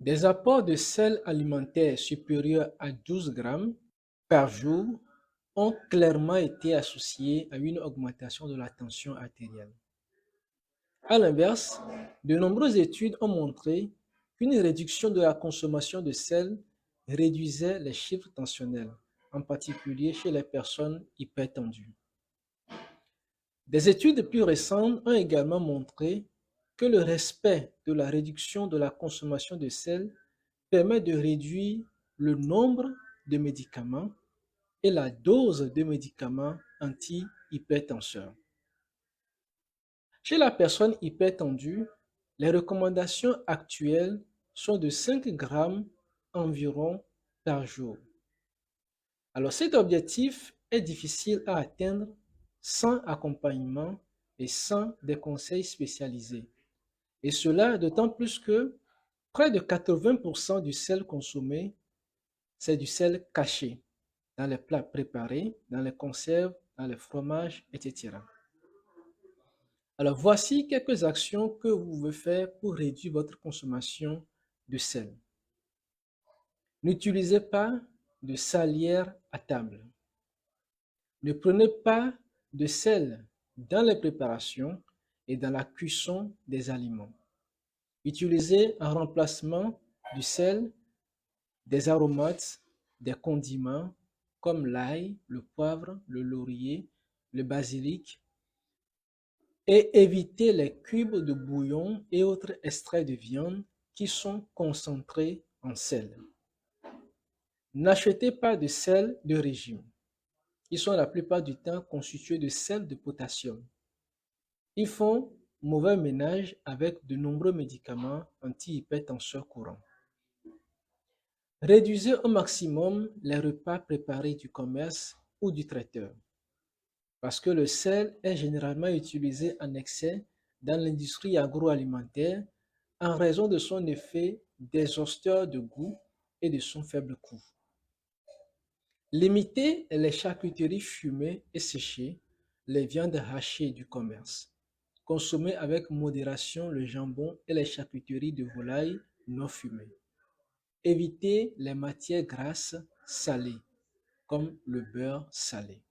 Des apports de sel alimentaire supérieurs à 12 grammes par jour ont clairement été associés à une augmentation de la tension artérielle. À l'inverse, de nombreuses études ont montré qu'une réduction de la consommation de sel réduisait les chiffres tensionnels, en particulier chez les personnes hypertendues. Des études plus récentes ont également montré que le respect de la réduction de la consommation de sel permet de réduire le nombre de médicaments et la dose de médicaments antihypertenseurs. Chez la personne hypertendue, les recommandations actuelles sont de 5 grammes environ par jour. Alors cet objectif est difficile à atteindre sans accompagnement et sans des conseils spécialisés. Et cela d'autant plus que près de 80% du sel consommé, c'est du sel caché dans les plats préparés, dans les conserves, dans les fromages, etc. Alors voici quelques actions que vous pouvez faire pour réduire votre consommation de sel. N'utilisez pas de salière à table. Ne prenez pas de sel dans les préparations et dans la cuisson des aliments. Utilisez en remplacement du sel des aromates, des condiments comme l'ail, le poivre, le laurier, le basilic et évitez les cubes de bouillon et autres extraits de viande qui sont concentrés en sel. N'achetez pas de sel de régime. Ils sont la plupart du temps constitués de sel de potassium. Ils font mauvais ménage avec de nombreux médicaments antihypertenseurs courants. Réduisez au maximum les repas préparés du commerce ou du traiteur, parce que le sel est généralement utilisé en excès dans l'industrie agroalimentaire en raison de son effet d'exhausteur de goût et de son faible coût. Limitez les charcuteries fumées et séchées, les viandes hachées du commerce. Consommez avec modération le jambon et les charcuteries de volaille non fumées. Évitez les matières grasses salées, comme le beurre salé.